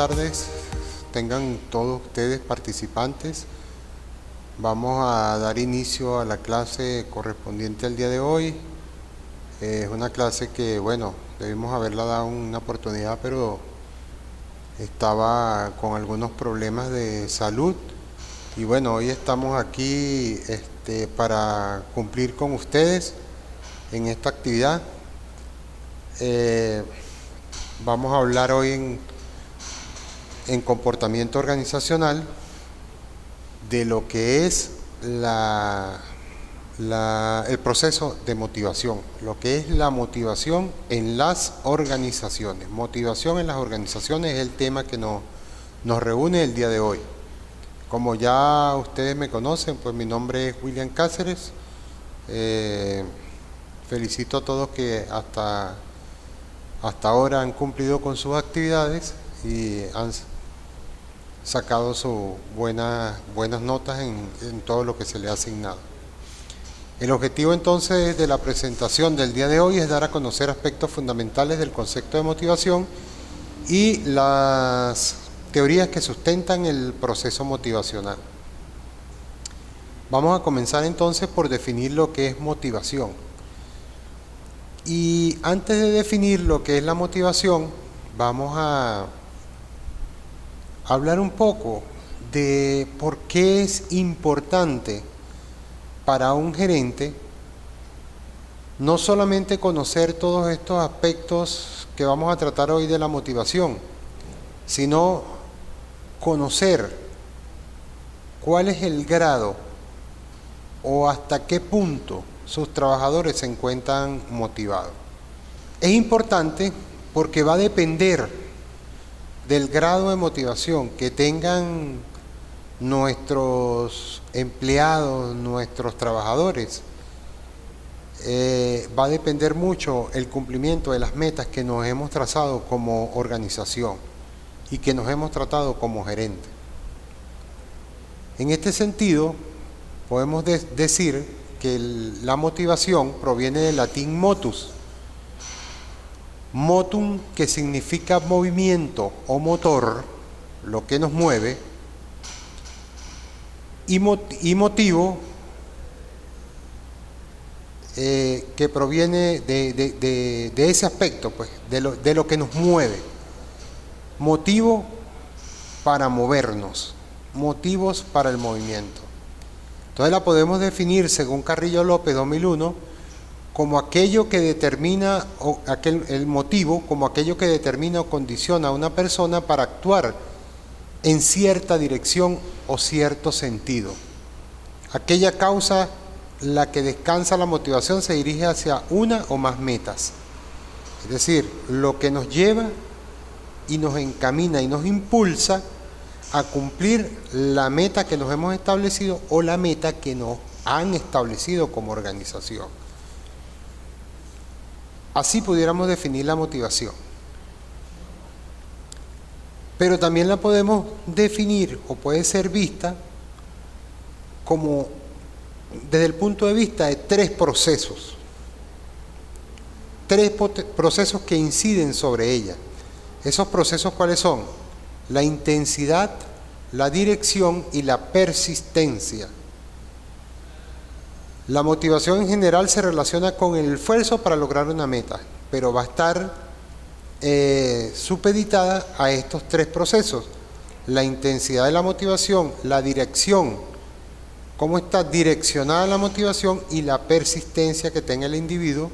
tardes. Tengan todos ustedes participantes. Vamos a dar inicio a la clase correspondiente al día de hoy. Es una clase que, bueno, debimos haberla dado una oportunidad, pero estaba con algunos problemas de salud. Y bueno, hoy estamos aquí para cumplir con ustedes en esta actividad. Vamos a hablar hoy en comportamiento organizacional de lo que es el proceso de motivación, lo que es la motivación en las organizaciones. Motivación en las organizaciones es el tema que nos reúne el día de hoy. Como ya ustedes me conocen, pues mi nombre es William Cáceres. Felicito a todos que hasta ahora han cumplido con sus actividades y han sacado sus buenas notas en todo lo que se les ha asignado. El objetivo entonces de la presentación del día de hoy es dar a conocer aspectos fundamentales del concepto de motivación y las teorías que sustentan el proceso motivacional. Vamos a comenzar entonces por definir lo que es motivación. Y antes de definir lo que es la motivación, vamos a hablar un poco de por qué es importante para un gerente no solamente conocer todos estos aspectos que vamos a tratar hoy de la motivación, sino conocer cuál es el grado o hasta qué punto sus trabajadores se encuentran motivados. Es importante porque va a depender del grado de motivación que tengan nuestros empleados, nuestros trabajadores. Va a depender mucho el cumplimiento de las metas que nos hemos trazado como organización y que nos hemos tratado como gerente. En este sentido, podemos decir que la motivación proviene del latín motus. Motum, que significa movimiento o motor, lo que nos mueve, y motivo, que proviene de ese aspecto, pues, de lo que nos mueve. Motivo para movernos, motivos para el movimiento. Entonces la podemos definir, según Carrillo López 2001, como aquello que determina, el motivo, como aquello que determina o condiciona a una persona para actuar en cierta dirección o cierto sentido. Aquella causa la que descansa la motivación se dirige hacia una o más metas. Es decir, lo que nos lleva y nos encamina y nos impulsa a cumplir la meta que nos hemos establecido o la meta que nos han establecido como organización. Así pudiéramos definir la motivación. Pero también la podemos definir o puede ser vista como desde el punto de vista de tres procesos que inciden sobre ella. ¿Esos procesos cuáles son? La intensidad, la dirección y la persistencia. La motivación en general se relaciona con el esfuerzo para lograr una meta, pero va a estar supeditada a estos tres procesos: la intensidad de la motivación, la dirección, cómo está direccionada la motivación, y la persistencia que tenga el individuo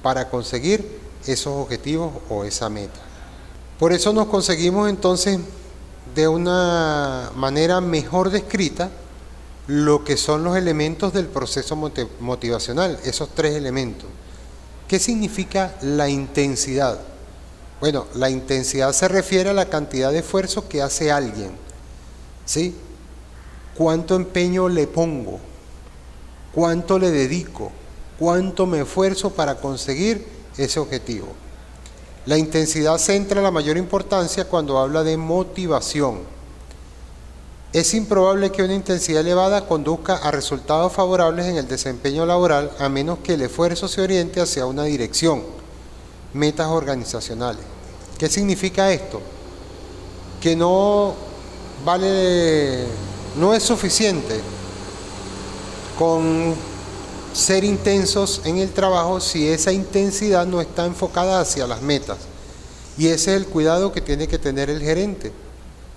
para conseguir esos objetivos o esa meta. Por eso nos conseguimos entonces de una manera mejor descrita lo que son los elementos del proceso motivacional, esos tres elementos. ¿Qué significa la intensidad? Bueno, la intensidad se refiere a la cantidad de esfuerzo que hace alguien, ¿sí? ¿Cuánto empeño le pongo? ¿Cuánto le dedico? ¿Cuánto me esfuerzo para conseguir ese objetivo? La intensidad centra la mayor importancia cuando habla de motivación. Es improbable que una intensidad elevada conduzca a resultados favorables en el desempeño laboral a menos que el esfuerzo se oriente hacia una dirección, metas organizacionales. ¿Qué significa esto? que no es suficiente con ser intensos en el trabajo si esa intensidad no está enfocada hacia las metas. Y ese es el cuidado que tiene que tener el gerente.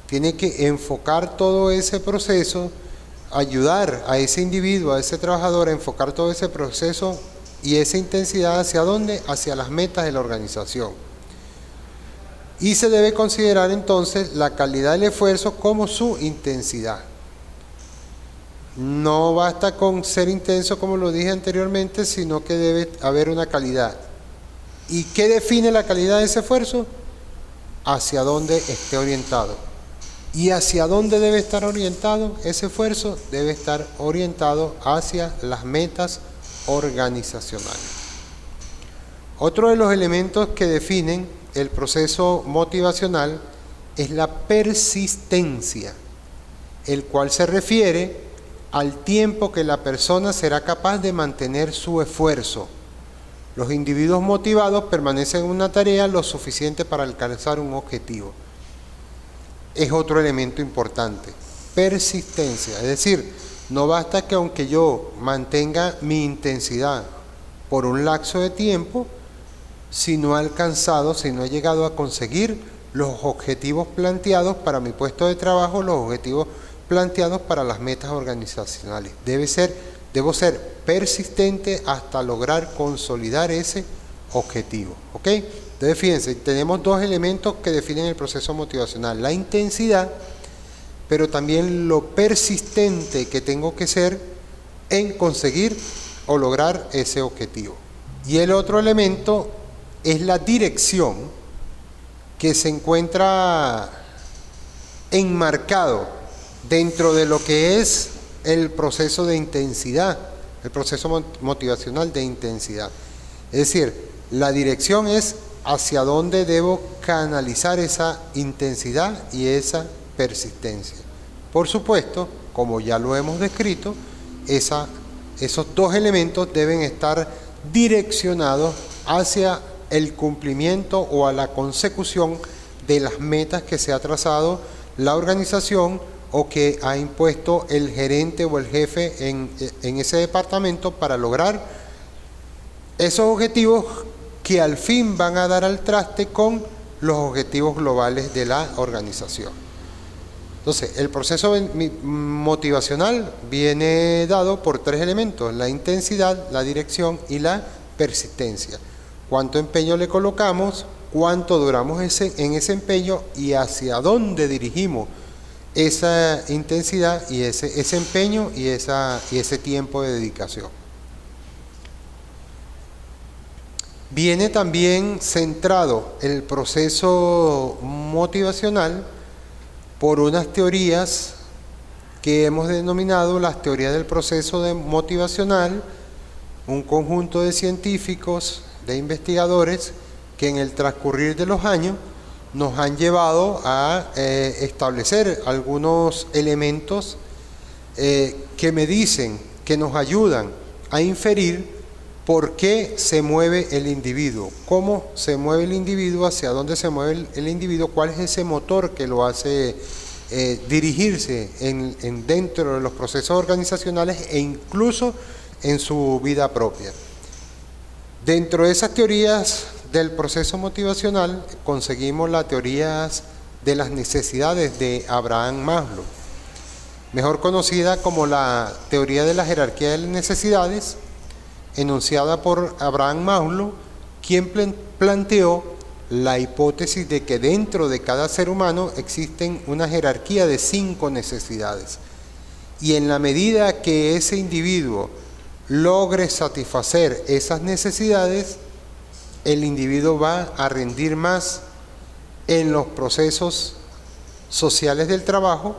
Tiene que enfocar todo ese proceso, ayudar a ese individuo, a ese trabajador a enfocar todo ese proceso y esa intensidad ¿hacia dónde? Hacia las metas de la organización. Y se debe considerar entonces la calidad del esfuerzo como su intensidad. No basta con ser intenso como lo dije anteriormente, sino que debe haber una calidad. ¿Y qué define la calidad de ese esfuerzo? Hacia dónde esté orientado. ¿Y hacia dónde debe estar orientado ese esfuerzo? Debe estar orientado hacia las metas organizacionales. Otro de los elementos que definen el proceso motivacional es la persistencia, el cual se refiere al tiempo que la persona será capaz de mantener su esfuerzo. Los individuos motivados permanecen en una tarea lo suficiente para alcanzar un objetivo. Es otro elemento importante, persistencia, es decir, no basta que aunque yo mantenga mi intensidad por un lapso de tiempo, si no he alcanzado, si no he llegado a conseguir los objetivos planteados para mi puesto de trabajo, los objetivos planteados para las metas organizacionales. Debo ser persistente hasta lograr consolidar ese objetivo. ¿Ok? Entonces fíjense, tenemos dos elementos que definen el proceso motivacional, la intensidad, pero también lo persistente que tengo que ser en conseguir o lograr ese objetivo. Y el otro elemento es la dirección, que se encuentra enmarcado dentro de lo que es el proceso de intensidad, el proceso motivacional de intensidad. Es decir, la dirección es hacia dónde debo canalizar esa intensidad y esa persistencia. Por supuesto, como ya lo hemos descrito, esos dos elementos deben estar direccionados hacia el cumplimiento o a la consecución de las metas que se ha trazado la organización o que ha impuesto el gerente o el jefe en ese departamento para lograr esos objetivos que al fin van a dar al traste con los objetivos globales de la organización. Entonces, el proceso motivacional viene dado por tres elementos: la intensidad, la dirección y la persistencia. Cuánto empeño le colocamos, cuánto duramos en ese empeño y hacia dónde dirigimos esa intensidad y ese empeño y ese tiempo de dedicación. Viene también centrado el proceso motivacional por unas teorías que hemos denominado las teorías del proceso motivacional, un conjunto de científicos, de investigadores que en el transcurrir de los años nos han llevado a establecer algunos elementos que me dicen, que nos ayudan a inferir por qué se mueve el individuo, cómo se mueve el individuo, hacia dónde se mueve el individuo, cuál es ese motor que lo hace dirigirse dentro de los procesos organizacionales e incluso en su vida propia. Dentro de esas teorías del proceso motivacional conseguimos las teorías de las necesidades de Abraham Maslow, mejor conocida como la teoría de la jerarquía de las necesidades, enunciada por Abraham Maslow, quien planteó la hipótesis de que dentro de cada ser humano existen una jerarquía de 5 necesidades. Y en la medida que ese individuo logre satisfacer esas necesidades, el individuo va a rendir más en los procesos sociales del trabajo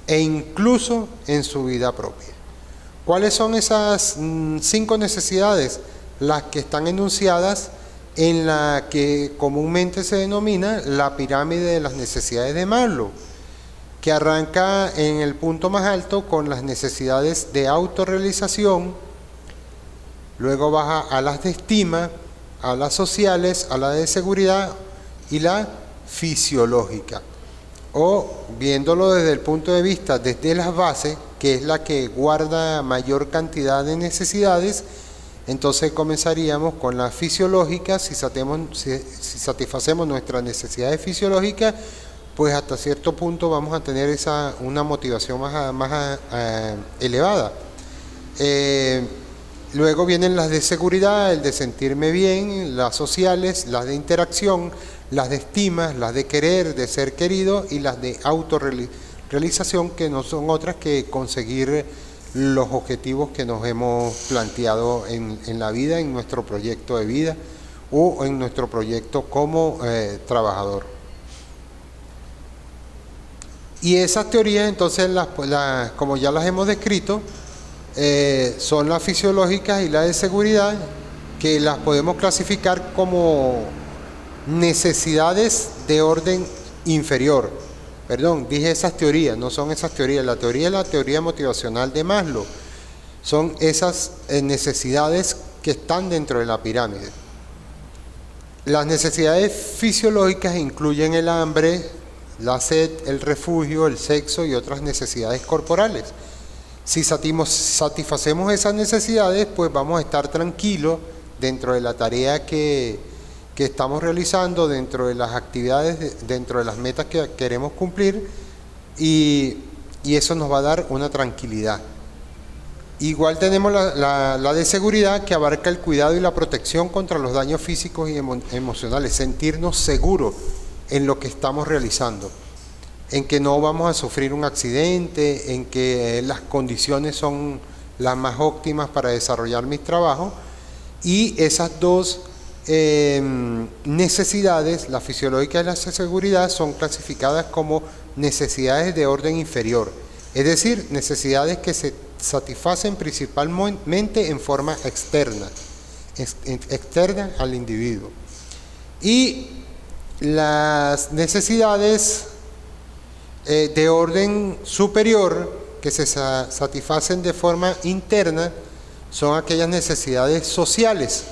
e incluso en su vida propia. ¿Cuáles son esas 5 necesidades? Las que están enunciadas en la que comúnmente se denomina la pirámide de las necesidades de Maslow, que arranca en el punto más alto con las necesidades de autorrealización, luego baja a las de estima, a las sociales, a la de seguridad y la fisiológica. o viéndolo desde el punto de vista desde las bases, que es la que guarda mayor cantidad de necesidades, entonces comenzaríamos con las fisiológicas. Si satisfacemos nuestras necesidades fisiológicas, pues hasta cierto punto vamos a tener una motivación más elevada. Luego vienen las de seguridad, el de sentirme bien, las sociales, las de interacción, las de estima, las de querer, de ser querido, y las de autorrealización, que no son otras que conseguir los objetivos que nos hemos planteado en la vida, en nuestro proyecto de vida o en nuestro proyecto como trabajador. Y esas teorías, entonces, como ya las hemos descrito, son las fisiológicas y las de seguridad, que las podemos clasificar como necesidades de orden inferior. Perdón, dije esas teorías, no son esas teorías. La teoría es la teoría motivacional de Maslow. Son esas necesidades que están dentro de la pirámide. Las necesidades fisiológicas incluyen el hambre, la sed, el refugio, el sexo y otras necesidades corporales. Si satisfacemos esas necesidades, pues vamos a estar tranquilos dentro de la tarea que estamos realizando, dentro de las actividades, dentro de las metas que queremos cumplir, y eso nos va a dar una tranquilidad. Igual tenemos la de seguridad, que abarca el cuidado y la protección contra los daños físicos y emocionales, sentirnos seguros en lo que estamos realizando, en que no vamos a sufrir un accidente, en que las condiciones son las más óptimas para desarrollar mis trabajos. Y esas dos necesidades, la fisiológica y la de seguridad, son clasificadas como necesidades de orden inferior, es decir, necesidades que se satisfacen principalmente en forma externa al individuo. Y las necesidades de orden superior, que se satisfacen de forma interna, son aquellas necesidades sociales.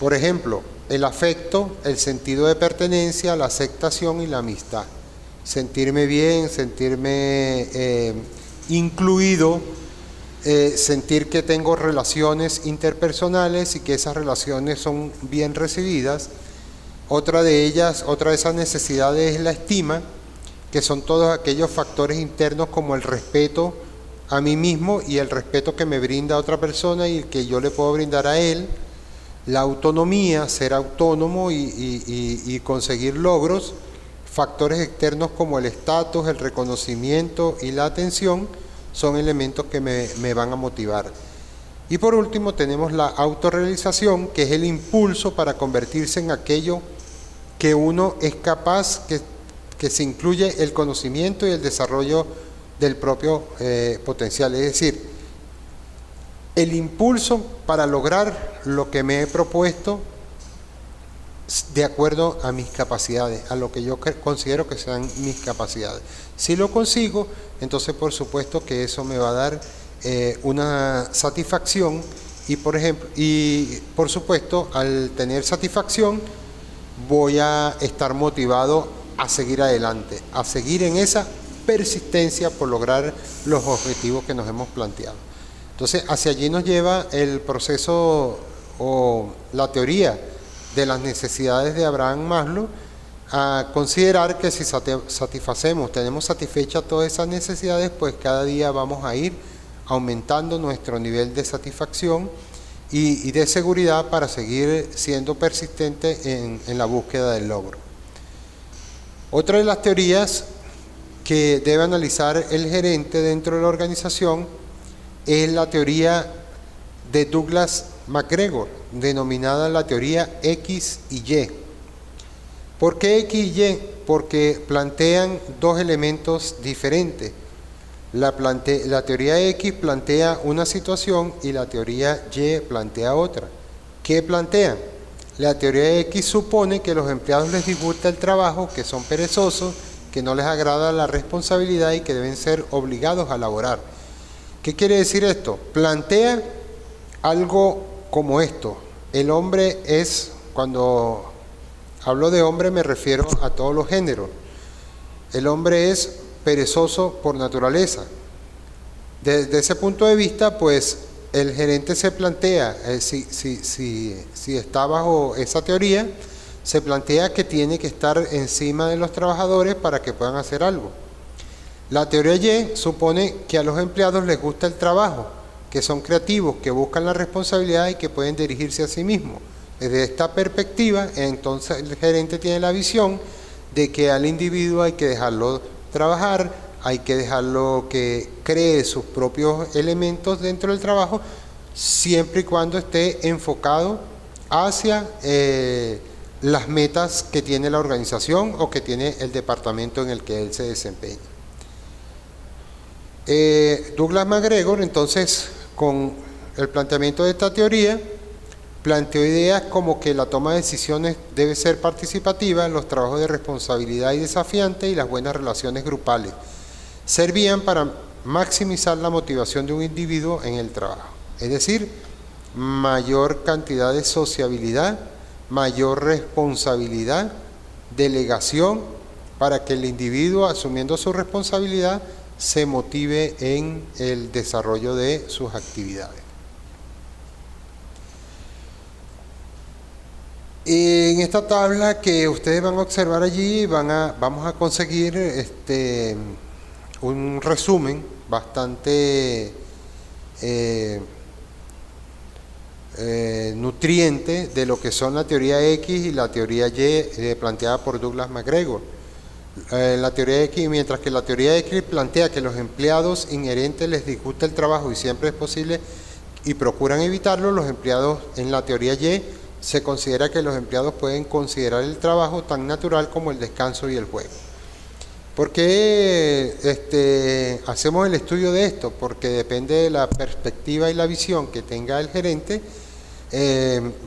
Por ejemplo, el afecto, el sentido de pertenencia, la aceptación y la amistad. Sentirme bien, sentirme incluido, sentir que tengo relaciones interpersonales y que esas relaciones son bien recibidas. Otra de esas necesidades es la estima, que son todos aquellos factores internos como el respeto a mí mismo y el respeto que me brinda otra persona y el que yo le puedo brindar a él. La autonomía, ser autónomo y conseguir logros. Factores externos como el estatus, el reconocimiento y la atención son elementos que me van a motivar. Y por último tenemos la autorrealización, que es el impulso para convertirse en aquello que uno es capaz, que se incluye el conocimiento y el desarrollo del propio potencial, es decir, el impulso para lograr lo que me he propuesto de acuerdo a mis capacidades, a lo que yo considero que sean mis capacidades. Si lo consigo, entonces por supuesto que eso me va a dar una satisfacción y por supuesto al tener satisfacción voy a estar motivado a seguir adelante, a seguir en esa persistencia por lograr los objetivos que nos hemos planteado. Entonces, hacia allí nos lleva el proceso o la teoría de las necesidades de Abraham Maslow, a considerar que si tenemos satisfechas todas esas necesidades, pues cada día vamos a ir aumentando nuestro nivel de satisfacción y de seguridad para seguir siendo persistente en la búsqueda del logro. Otra de las teorías que debe analizar el gerente dentro de la organización es la teoría de Douglas MacGregor, denominada la teoría X y Y. ¿Por qué X y Y? Porque plantean dos elementos diferentes. La teoría X plantea una situación y la teoría Y plantea otra. ¿Qué plantean? La teoría X supone que a los empleados les disgusta el trabajo, que son perezosos, que no les agrada la responsabilidad y que deben ser obligados a laborar. ¿Qué quiere decir esto? Plantea algo como esto: el hombre es, cuando hablo de hombre me refiero a todos los géneros, El hombre es perezoso por naturaleza. Desde ese punto de vista, pues el gerente se plantea, si está bajo esa teoría, se plantea que tiene que estar encima de los trabajadores para que puedan hacer algo. La teoría Y supone que a los empleados les gusta el trabajo, que son creativos, que buscan la responsabilidad y que pueden dirigirse a sí mismos. Desde esta perspectiva, entonces el gerente tiene la visión de que al individuo hay que dejarlo trabajar, hay que dejarlo que cree sus propios elementos dentro del trabajo, siempre y cuando esté enfocado hacia las metas que tiene la organización o que tiene el departamento en el que él se desempeña. Douglas MacGregor, entonces, con el planteamiento de esta teoría, planteó ideas como que la toma de decisiones debe ser participativa, los trabajos de responsabilidad y desafiante y las buenas relaciones grupales servían para maximizar la motivación de un individuo en el trabajo. Es decir, mayor cantidad de sociabilidad, mayor responsabilidad, delegación, para que el individuo, asumiendo su responsabilidad, se motive en el desarrollo de sus actividades. En esta tabla que ustedes van a observar allí, vamos a conseguir un resumen bastante nutriente de lo que son la teoría X y la teoría Y planteada por Douglas MacGregor. La teoría X, mientras que la teoría X plantea que los empleados inherentes les disgusta el trabajo y siempre es posible y procuran evitarlo, los empleados en la teoría Y se considera que los empleados pueden considerar el trabajo tan natural como el descanso y el juego. ¿Por qué hacemos el estudio de esto? Porque depende de la perspectiva y la visión que tenga el gerente,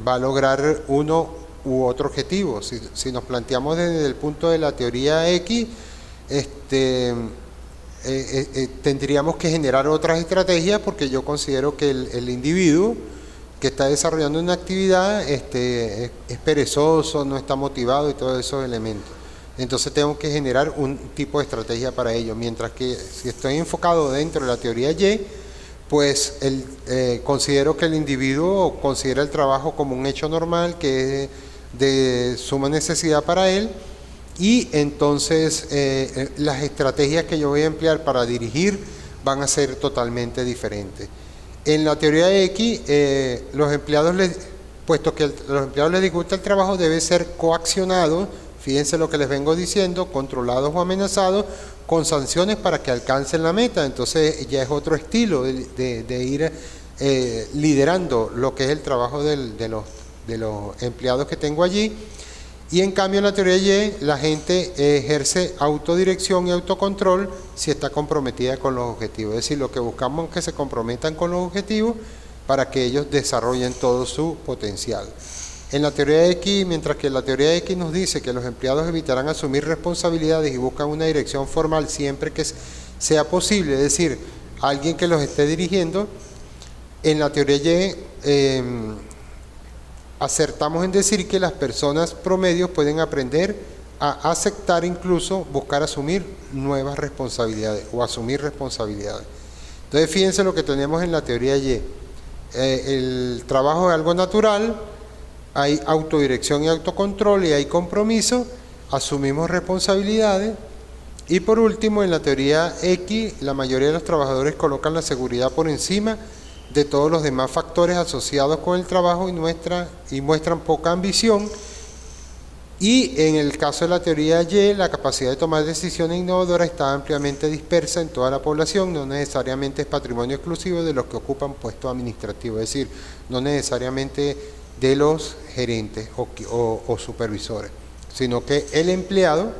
va a lograr uno u otro objetivo. Si nos planteamos desde el punto de la teoría X, tendríamos que generar otras estrategias, porque yo considero que el individuo que está desarrollando una actividad es perezoso, no está motivado y todos esos elementos. Entonces tengo que generar un tipo de estrategia para ello, mientras que si estoy enfocado dentro de la teoría Y, pues considero que el individuo considera el trabajo como un hecho normal, que es de suma necesidad para él, y entonces las estrategias que yo voy a emplear para dirigir van a ser totalmente diferentes. En la teoría X, puesto que los empleados les disgusta el trabajo, debe ser coaccionado. Fíjense lo que les vengo diciendo, controlados o amenazados con sanciones para que alcancen la meta. Entonces ya es otro estilo de ir liderando lo que es el trabajo de los empleados que tengo allí. Y en cambio en la teoría Y, la gente ejerce autodirección y autocontrol si está comprometida con los objetivos. Es decir, lo que buscamos es que se comprometan con los objetivos para que ellos desarrollen todo su potencial. En la teoría X, mientras que la teoría X nos dice que los empleados evitarán asumir responsabilidades y buscan una dirección formal siempre que sea posible, es decir, alguien que los esté dirigiendo, en la teoría Y acertamos en decir que las personas promedios pueden aprender a aceptar, incluso buscar asumir nuevas responsabilidades o asumir responsabilidades. Entonces fíjense lo que tenemos en la teoría Y. El trabajo es algo natural, hay autodirección y autocontrol y hay compromiso, asumimos responsabilidades. Y por último, en la teoría X, la mayoría de los trabajadores colocan la seguridad por encima de todos los demás factores asociados con el trabajo y muestran poca ambición. Y en el caso de la teoría Y, la capacidad de tomar decisiones innovadoras está ampliamente dispersa en toda la población, no necesariamente es patrimonio exclusivo de los que ocupan puestos administrativos, es decir, no necesariamente de los gerentes o supervisores, sino que el empleado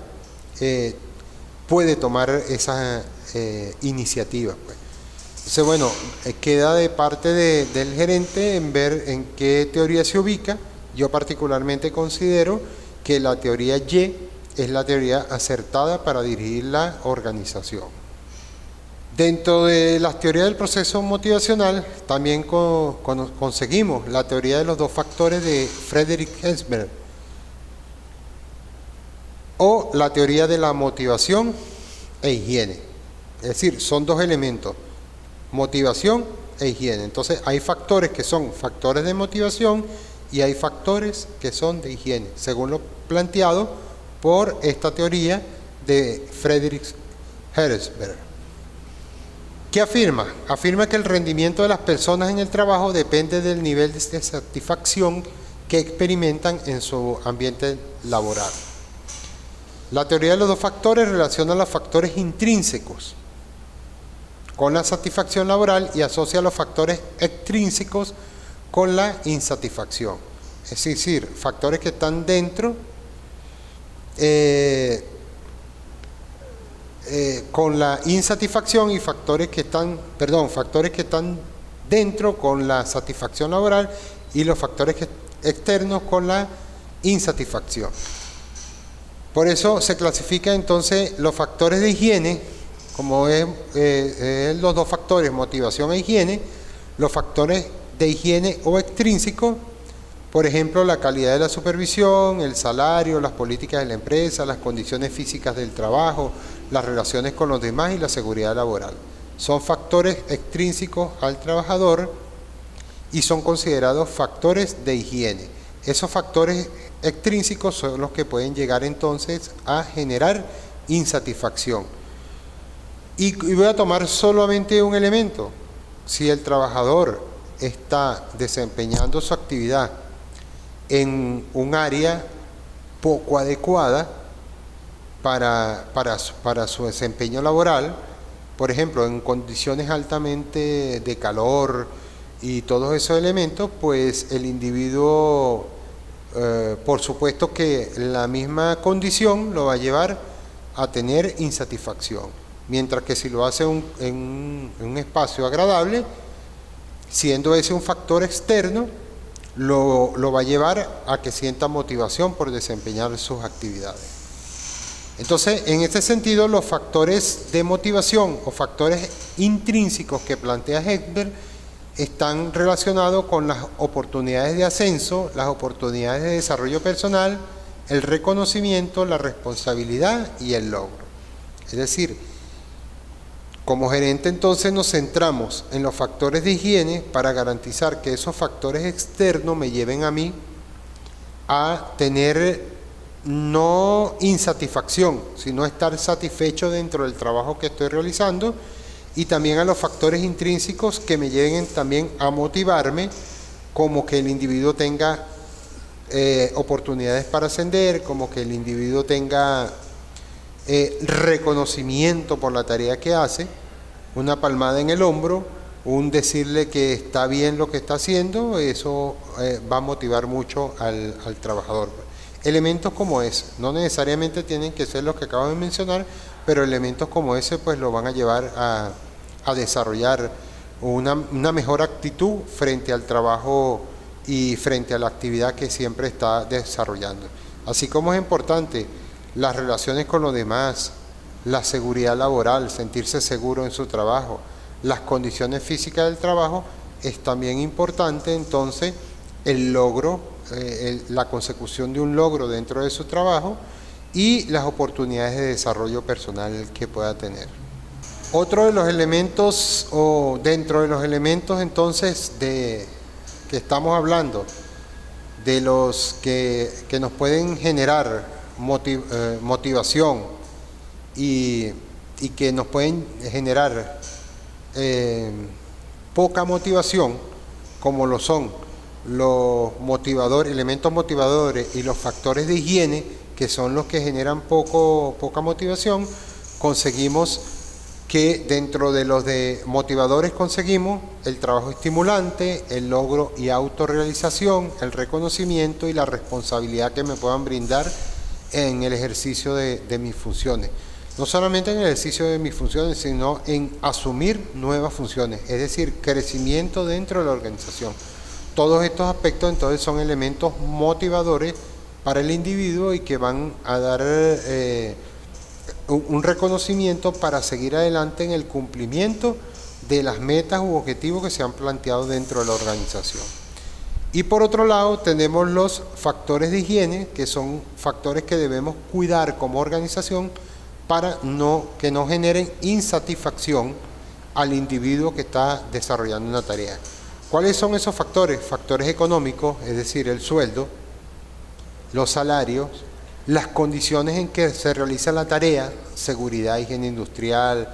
puede tomar esa iniciativa, pues. Entonces, bueno, queda de parte del gerente en ver en qué teoría se ubica. Yo particularmente considero que la teoría Y es la teoría acertada para dirigir la organización. Dentro de las teorías del proceso motivacional, también conseguimos la teoría de los dos factores de Frederick Herzberg. o la teoría de la motivación e higiene. Es decir, son dos elementos, motivación e higiene. Entonces hay factores que son factores de motivación y hay factores que son de higiene, según lo planteado por esta teoría de Friedrich Herzberg. ¿Qué afirma? Afirma que el rendimiento de las personas en el trabajo depende del nivel de satisfacción que experimentan en su ambiente laboral. La teoría de los dos factores relaciona los factores intrínsecos con la satisfacción laboral y asocia los factores extrínsecos con la insatisfacción. Es decir, factores que están dentro con la insatisfacción y factores que están dentro con la satisfacción laboral y los factores externos con la insatisfacción. Por eso se clasifica entonces los factores de higiene, como es los dos factores, motivación e higiene, los factores de higiene o extrínsecos, por ejemplo, la calidad de la supervisión, el salario, las políticas de la empresa, las condiciones físicas del trabajo, las relaciones con los demás y la seguridad laboral. Son factores extrínsecos al trabajador y son considerados factores de higiene. Esos factores extrínsecos son los que pueden llegar entonces a generar insatisfacción. Y voy a tomar solamente un elemento. Si el trabajador está desempeñando su actividad en un área poco adecuada para su desempeño laboral, por ejemplo, en condiciones altamente de calor y todos esos elementos, pues el individuo, por supuesto que la misma condición lo va a llevar a tener insatisfacción. Mientras que si lo hace en un espacio agradable, siendo ese un factor externo, lo va a llevar a que sienta motivación por desempeñar sus actividades. Entonces, en este sentido, los factores de motivación o factores intrínsecos que plantea Herzberg están relacionados con las oportunidades de ascenso, las oportunidades de desarrollo personal, el reconocimiento, la responsabilidad y el logro. Es decir, como gerente entonces nos centramos en los factores de higiene para garantizar que esos factores externos me lleven a mí a tener no insatisfacción, sino estar satisfecho dentro del trabajo que estoy realizando, y también a los factores intrínsecos que me lleven también a motivarme, como que el individuo tenga oportunidades para ascender, como que el individuo tenga reconocimiento por la tarea que hace, una palmada en el hombro, un decirle que está bien lo que está haciendo, eso va a motivar mucho al trabajador. Elementos como ese, no necesariamente tienen que ser los que acabo de mencionar, pero elementos como ese pues lo van a llevar a desarrollar una mejor actitud frente al trabajo y frente a la actividad que siempre está desarrollando. Así como es importante las relaciones con los demás, la seguridad laboral, sentirse seguro en su trabajo, las condiciones físicas del trabajo, es también importante entonces el logro, la consecución de un logro dentro de su trabajo y las oportunidades de desarrollo personal que pueda tener. Otro de los elementos, o dentro de los elementos entonces que estamos hablando, de los que nos pueden generar motivación y que nos pueden generar poca motivación, como lo son los elementos motivadores y los factores de higiene, que son los que generan poca motivación, conseguimos que dentro de los de motivadores conseguimos el trabajo estimulante, el logro y autorrealización, el reconocimiento y la responsabilidad que me puedan brindar en el ejercicio de mis funciones. No solamente en el ejercicio de mis funciones, sino en asumir nuevas funciones, es decir, crecimiento dentro de la organización. Todos estos aspectos entonces son elementos motivadores para el individuo y que van a dar un reconocimiento para seguir adelante en el cumplimiento de las metas u objetivos que se han planteado dentro de la organización. Y por otro lado tenemos los factores de higiene, que son factores que debemos cuidar como organización para que no generen insatisfacción al individuo que está desarrollando una tarea. ¿Cuáles son esos factores? Factores económicos, es decir, el sueldo, los salarios, las condiciones en que se realiza la tarea, seguridad, higiene industrial,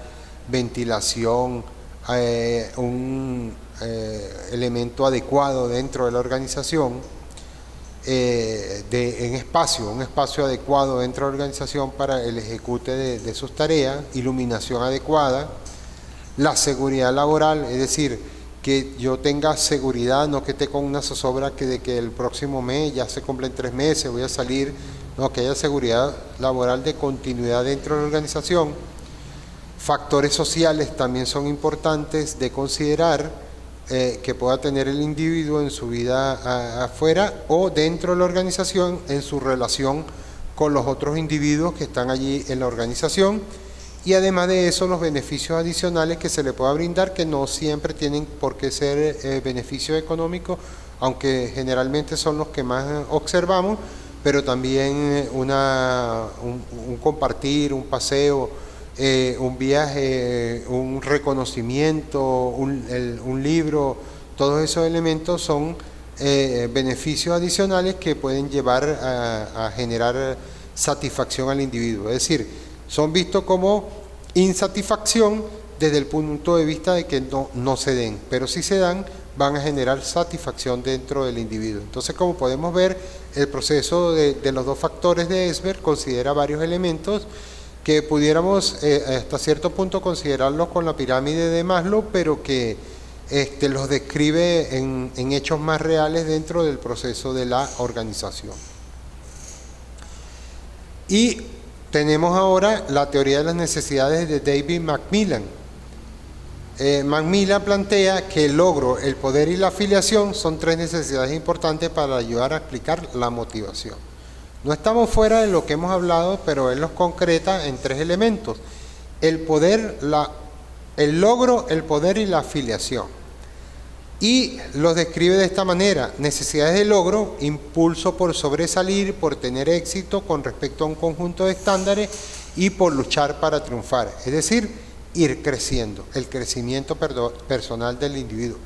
ventilación, un elemento adecuado dentro de la organización, un espacio adecuado dentro de la organización para el ejecute de sus tareas, iluminación adecuada, la seguridad laboral, es decir, que yo tenga seguridad, no que esté con una zozobra que de que el próximo mes ya se cumplen 3 meses, voy a salir, no, que haya seguridad laboral de continuidad dentro de la organización. Factores sociales también son importantes de considerar, que pueda tener el individuo en su vida afuera o dentro de la organización en su relación con los otros individuos que están allí en la organización. Y además de eso, los beneficios adicionales que se le pueda brindar, que no siempre tienen por qué ser beneficios económicos, aunque generalmente son los que más observamos, pero también un compartir, un paseo, un viaje, un reconocimiento, un libro, todos esos elementos son beneficios adicionales que pueden llevar a generar satisfacción al individuo. Es decir, son vistos como insatisfacción desde el punto de vista de que no se den, pero si se dan, van a generar satisfacción dentro del individuo. Entonces, como podemos ver, el proceso de los dos factores de Esbern considera varios elementos que pudiéramos hasta cierto punto considerarlos con la pirámide de Maslow, pero que los describe en hechos más reales dentro del proceso de la organización. Y tenemos ahora la teoría de las necesidades de David Macmillan. Macmillan plantea que el logro, el poder y la afiliación son 3 necesidades importantes para ayudar a explicar la motivación. No estamos fuera de lo que hemos hablado, pero él los concreta en 3 elementos: el poder, el logro, el poder y la afiliación. Y los describe de esta manera: necesidades de logro, impulso por sobresalir, por tener éxito con respecto a un conjunto de estándares y por luchar para triunfar. Es decir, ir creciendo, el crecimiento personal del individuo,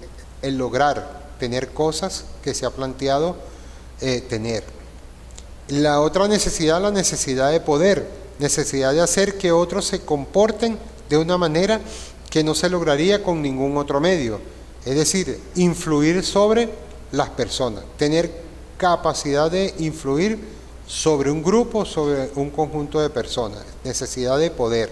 el lograr tener cosas que se ha planteado tener. La otra necesidad, la necesidad de poder, necesidad de hacer que otros se comporten de una manera que no se lograría con ningún otro medio. Es decir, influir sobre las personas, tener capacidad de influir sobre un grupo, sobre un conjunto de personas, necesidad de poder.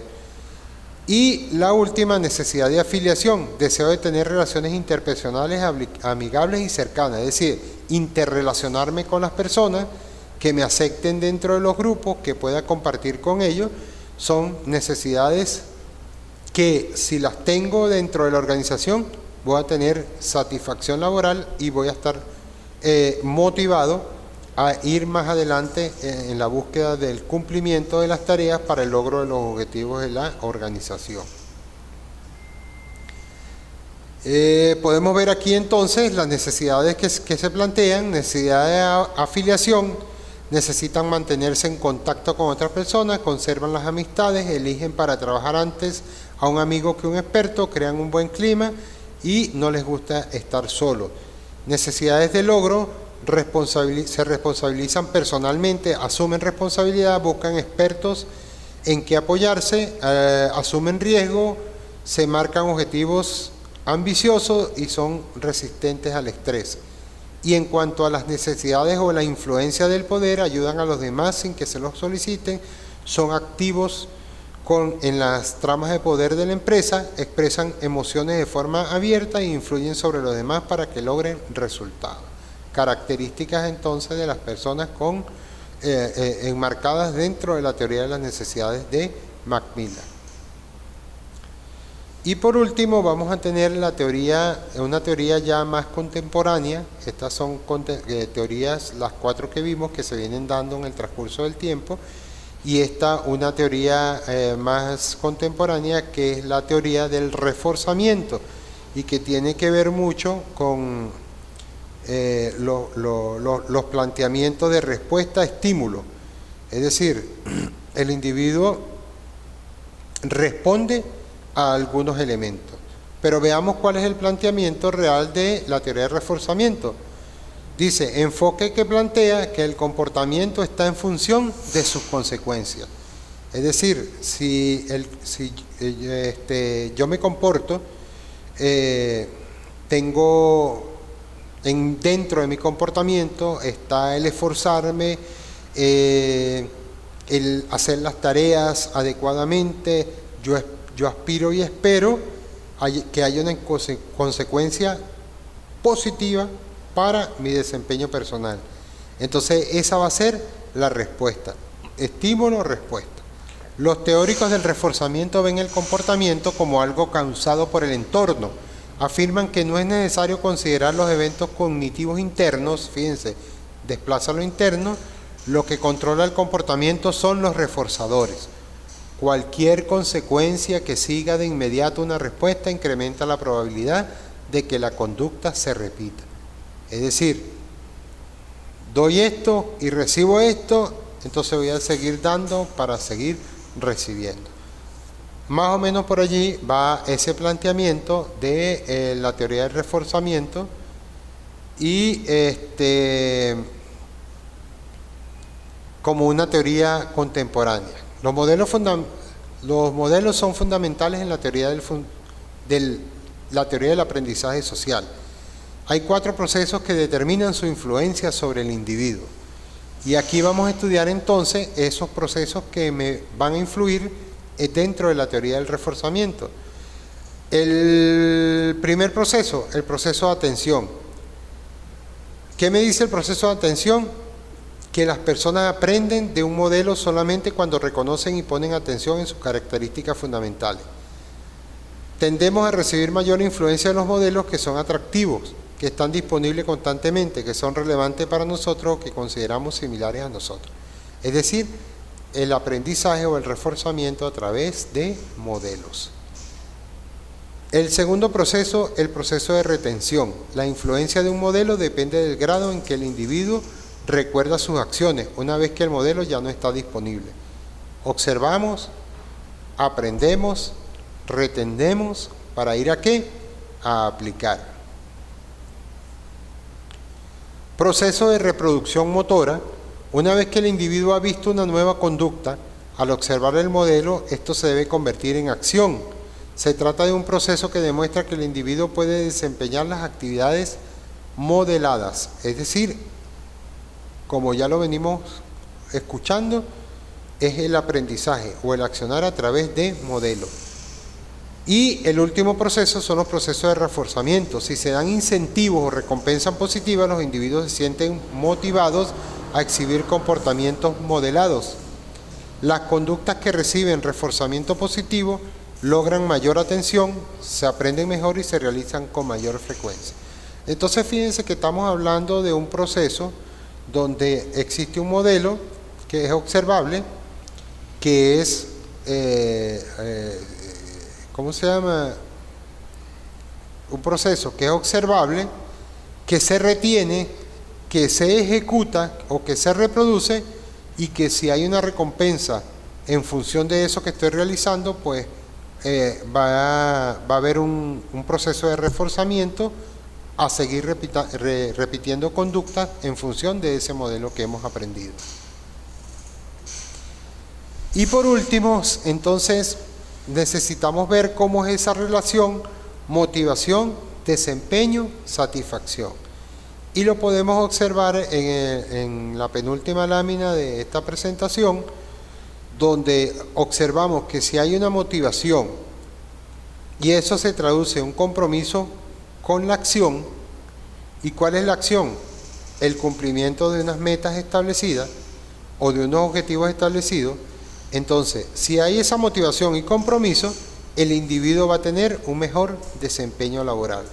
Y la última, necesidad de afiliación, deseo de tener relaciones interpersonales amigables y cercanas, es decir, interrelacionarme con las personas, que me acepten dentro de los grupos, que pueda compartir con ellos. Son necesidades que, si las tengo dentro de la organización, voy a tener satisfacción laboral y voy a estar motivado a ir más adelante en la búsqueda del cumplimiento de las tareas para el logro de los objetivos de la organización. Podemos ver aquí entonces las necesidades que se plantean: necesidad de afiliación, necesitan mantenerse en contacto con otras personas, conservan las amistades, eligen para trabajar antes a un amigo que un experto, crean un buen clima y no les gusta estar solo. Necesidades de logro, se responsabilizan personalmente, asumen responsabilidad, buscan expertos en que apoyarse, asumen riesgo, se marcan objetivos ambiciosos y son resistentes al estrés. Y en cuanto a las necesidades o la influencia del poder, ayudan a los demás sin que se los soliciten, son activos en las tramas de poder de la empresa, expresan emociones de forma abierta e influyen sobre los demás para que logren resultados. Características entonces de las personas enmarcadas dentro de la teoría de las necesidades de Macmillan. Y por último vamos a tener una teoría ya más contemporánea. Estas son teorías, las 4 que vimos, que se vienen dando en el transcurso del tiempo. Y esta, una teoría más contemporánea, que es la teoría del reforzamiento, y que tiene que ver mucho con los planteamientos de respuesta a estímulo. Es decir, el individuo responde a algunos elementos. Pero veamos cuál es el planteamiento real de la teoría del reforzamiento. Dice, enfoque que plantea que el comportamiento está en función de sus consecuencias. Es decir, si yo me comporto, dentro de mi comportamiento está el esforzarme, el hacer las tareas adecuadamente, yo aspiro y espero que haya una consecuencia positiva para mi desempeño personal. Entonces esa va a ser la respuesta, estímulo-respuesta. Los teóricos del reforzamiento ven el comportamiento como algo causado por el entorno. Afirman que no es necesario considerar los eventos cognitivos internos, fíjense, desplaza lo interno, lo que controla el comportamiento son los reforzadores. Cualquier consecuencia que siga de inmediato una respuesta incrementa la probabilidad de que la conducta se repita. Es decir, doy esto y recibo esto, entonces voy a seguir dando para seguir recibiendo. Más o menos por allí va ese planteamiento de la teoría del reforzamiento y como una teoría contemporánea. Los modelos son fundamentales en la teoría la teoría del aprendizaje social. Hay 4 procesos que determinan su influencia sobre el individuo. Y aquí vamos a estudiar entonces esos procesos que me van a influir dentro de la teoría del reforzamiento. El primer proceso, el proceso de atención. ¿Qué me dice el proceso de atención? Que las personas aprenden de un modelo solamente cuando reconocen y ponen atención en sus características fundamentales. Tendemos a recibir mayor influencia de los modelos que son atractivos, que están disponibles constantemente, que son relevantes para nosotros o que consideramos similares a nosotros. Es decir, el aprendizaje o el reforzamiento a través de modelos. El segundo proceso, el proceso de retención. La influencia de un modelo depende del grado en que el individuo recuerda sus acciones, una vez que el modelo ya no está disponible. Observamos, aprendemos, retendemos, ¿para ir a qué? A aplicar. Proceso de reproducción motora. Una vez que el individuo ha visto una nueva conducta, al observar el modelo, esto se debe convertir en acción. Se trata de un proceso que demuestra que el individuo puede desempeñar las actividades modeladas, es decir, como ya lo venimos escuchando, es el aprendizaje o el accionar a través de modelos. Y el último proceso son los procesos de reforzamiento. Si se dan incentivos o recompensas positivas, los individuos se sienten motivados a exhibir comportamientos modelados. Las conductas que reciben reforzamiento positivo logran mayor atención, se aprenden mejor y se realizan con mayor frecuencia. Entonces fíjense que estamos hablando de un proceso donde existe un modelo que es observable, que es, ¿cómo se llama? Un proceso que es observable, que se retiene, que se ejecuta o que se reproduce y que si hay una recompensa en función de eso que estoy realizando, pues va a haber un proceso de reforzamiento a seguir repitiendo conductas en función de ese modelo que hemos aprendido. Y por último, entonces, necesitamos ver cómo es esa relación motivación, desempeño, satisfacción. Y lo podemos observar en la penúltima lámina de esta presentación, donde observamos que si hay una motivación y eso se traduce en un compromiso con la acción, ¿y cuál es la acción? El cumplimiento de unas metas establecidas o de unos objetivos establecidos. Entonces, si hay esa motivación y compromiso, el individuo va a tener un mejor desempeño laboral.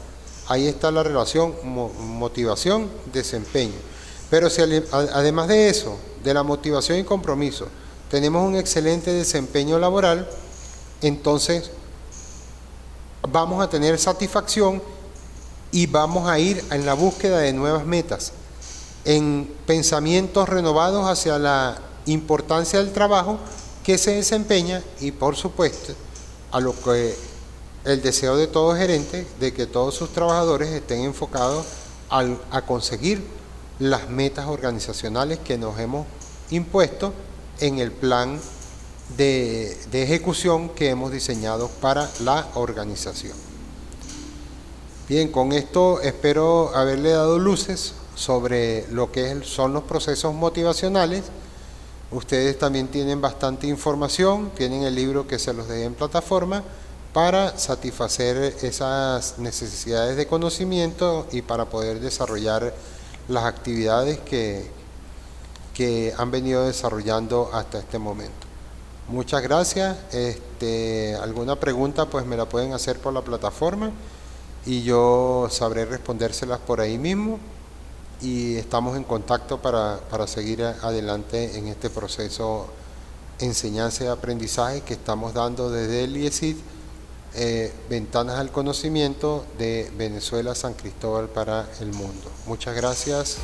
Ahí está la relación motivación, desempeño. Pero si además de eso, de la motivación y compromiso, tenemos un excelente desempeño laboral, entonces vamos a tener satisfacción y vamos a ir en la búsqueda de nuevas metas, en pensamientos renovados hacia la importancia del trabajo que se desempeña y, por supuesto, a lo que el deseo de todo gerente de que todos sus trabajadores estén enfocados a conseguir las metas organizacionales que nos hemos impuesto en el plan de ejecución que hemos diseñado para la organización. Bien, con esto espero haberle dado luces sobre lo que son los procesos motivacionales. Ustedes también tienen bastante información, tienen el libro que se los dejé en plataforma para satisfacer esas necesidades de conocimiento y para poder desarrollar las actividades que han venido desarrollando hasta este momento. Muchas gracias. Alguna pregunta pues me la pueden hacer por la plataforma y yo sabré respondérselas por ahí mismo, y estamos en contacto para seguir adelante en este proceso de enseñanza y aprendizaje que estamos dando desde el IESID, Ventanas al Conocimiento de Venezuela, San Cristóbal para el mundo. Muchas gracias.